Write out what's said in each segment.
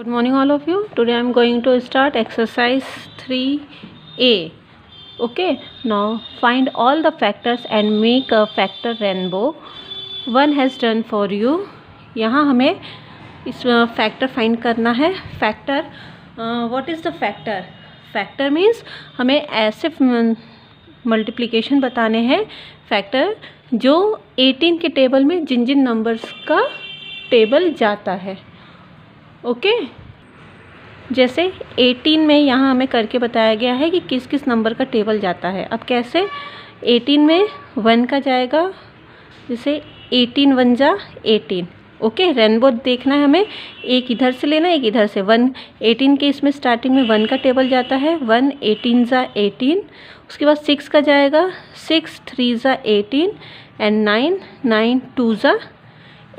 Good morning all of you. Today I am going to start exercise 3A. Okay, now find all the factors and make a factor rainbow. One has done for you. यहाँ हमें इस factor find करना है. Factor, what is the factor? Factor means हमें ऐसे multiplication बताने हैं factor जो 18 के टेबल में जिन जिन नंबर्स का टेबल जाता है. ओके जैसे 18 में यहाँ हमें करके बताया गया है कि किस किस नंबर का टेबल जाता है. अब कैसे? 18 में 1 का जाएगा, जैसे 18 1 जा 18. ओके रेनबो देखना है हमें, एक इधर से लेना एक इधर से. 1 18 के इसमें स्टार्टिंग में 1 का टेबल जाता है. 1 18 जा 18. उसके बाद 6 का जाएगा, 6 3 जा 18 एंड 9 9 2 जा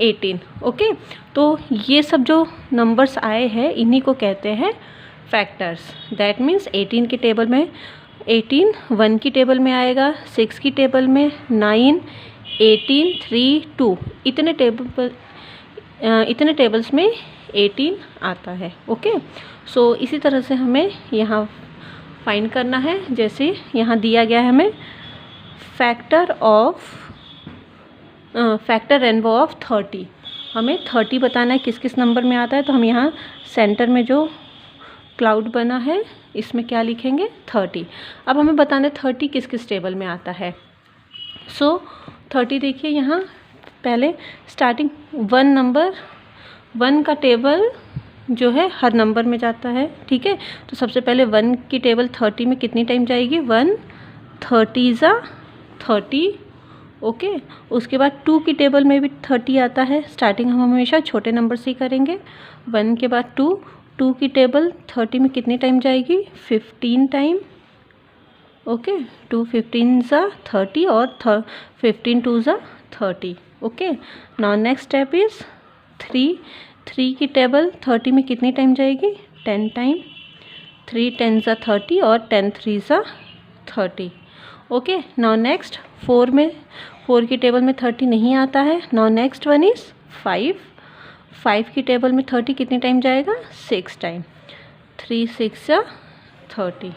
18. ओके तो ये सब जो नंबर्स आए हैं इन्हीं को कहते हैं फैक्टर्स. दैट मीन्स 18 के टेबल में 18 1 की टेबल में आएगा, 6 की टेबल में 9 18 3 2 इतने टेबल्स में 18 आता है. ओके सो इसी तरह से हमें यहाँ फाइंड करना है. जैसे यहाँ दिया गया है हमें फैक्टर रेनबो ऑफ 30. हमें 30 बताना है किस किस नंबर में आता है. तो हम यहाँ सेंटर में जो क्लाउड बना है इसमें क्या लिखेंगे? 30. अब हमें बताना है 30 किस किस टेबल में आता है. सो 30 देखिए यहाँ पहले स्टार्टिंग 1 का टेबल जो है हर नंबर में जाता है. ठीक है तो सबसे पहले 1 की टेबल 30 में कितनी टाइम जाएगी? 1 30 जा 30. ओके उसके बाद 2 की टेबल में भी 30 आता है. स्टार्टिंग हम हमेशा छोटे नंबर से ही करेंगे. 1 के बाद 2 की टेबल 30 में कितनी टाइम जाएगी? 15 टाइम. ओके 2 15 जा 30 और 15 2 जा 30. Okay now next step is 3 की टेबल 30 में कितनी टाइम जाएगी? 10 टाइम. 3 10 जा 30 और 10 3 जा 30. ओके नाउ नेक्स्ट 4 की टेबल में 30 नहीं आता है. नाउ नेक्स्ट वन इज़ 5 की टेबल में 30 कितनी टाइम जाएगा? 6 टाइम. 3 6 जा 30.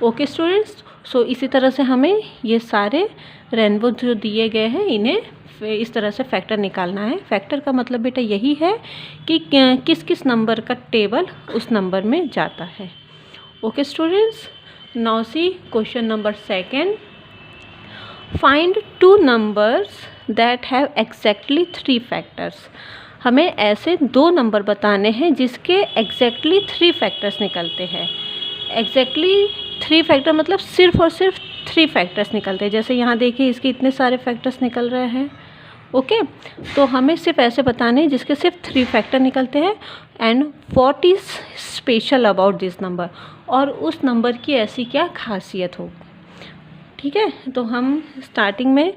ओके स्टूडेंट्स सो इसी तरह से हमें ये सारे रेनबो जो दिए गए हैं इन्हें इस तरह से फैक्टर निकालना है. फैक्टर का मतलब बेटा यही है कि किस किस नंबर का टेबल उस नंबर में जाता है. Okay students now see question number 2. Find 2 numbers that have exactly 3 factors. हमें ऐसे 2 नंबर बताने हैं जिसके एग्जैक्टली 3 फैक्टर्स निकलते हैं. एग्जैक्टली 3 फैक्टर मतलब सिर्फ और सिर्फ 3 फैक्टर्स निकलते हैं. जैसे यहाँ देखिए इसके इतने सारे फैक्टर्स निकल रहे हैं. ओके तो हमें सिर्फ ऐसे बताने हैं जिसके सिर्फ 3 फैक्टर निकलते हैं. And what is special about this number, और उस नंबर की ऐसी क्या खासियत हो. ठीक है तो हम स्टार्टिंग में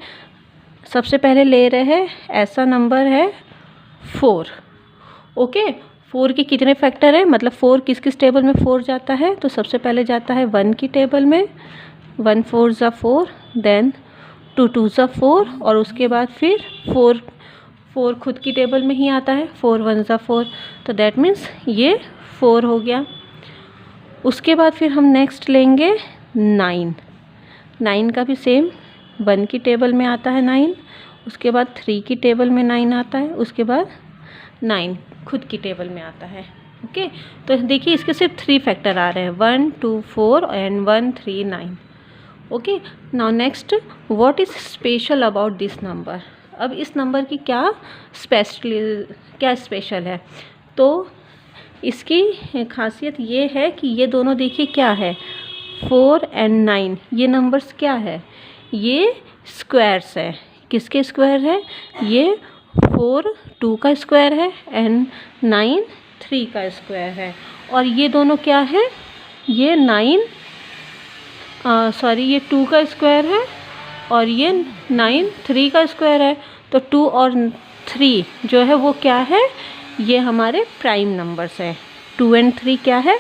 सबसे पहले ले रहे हैं ऐसा नंबर है 4. ओके 4 के कितने फैक्टर है, मतलब 4 किस किस टेबल में 4 जाता है. तो सबसे पहले जाता है 1 की टेबल में. 1 4 जा 4, देन 2 2 जा 4 और उसके बाद फिर 4 खुद की टेबल में ही आता है. 4 1 जा 4. तो दैट मीन्स ये 4 हो गया. उसके बाद फिर हम नेक्स्ट लेंगे 9 का भी सेम 1 की टेबल में आता है 9. उसके बाद 3 की टेबल में 9 आता है. उसके बाद 9 खुद की टेबल में आता है. ओके तो देखिए इसके सिर्फ 3 फैक्टर आ रहे हैं 1 2 4 and 1 3 9. Okay now next what is special about this number. अब इस नंबर की क्या स्पेशल है. तो इसकी खासियत ये है कि ये दोनों देखिए क्या है 4 एंड 9 ये नंबर्स क्या है, ये स्क्वायर्स है. किसके स्क्वायर है? ये 4 2 का स्क्वायर है एंड 9 3 का स्क्वायर है. और ये दोनों क्या है, ये ये 2 का स्क्वायर है और ये 9 3 का स्क्वायर है. तो 2 और 3 जो है वो क्या है, ये हमारे प्राइम नंबर्स हैं. 2 एंड 3 क्या है?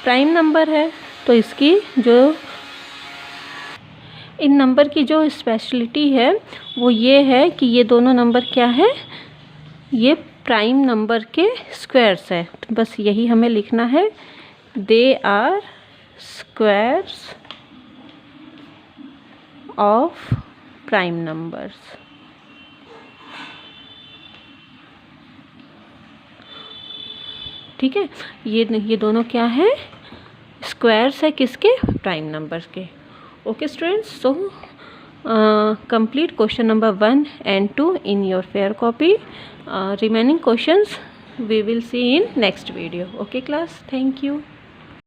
प्राइम नंबर है. तो इसकी जो इन नंबर की जो स्पेशलिटी है वो ये है कि ये दोनों नंबर क्या है, ये प्राइम नंबर के स्क्वायर्स है, तो बस यही हमें लिखना है, they are squares of prime numbers. ठीक है, ये दोनों क्या है, स्क्वायर्स है किसके, प्राइम नंबर्स के। Okay students, so complete question number 1 and 2 in your fair copy. Remaining questions we will see in next video. Okay class, thank you.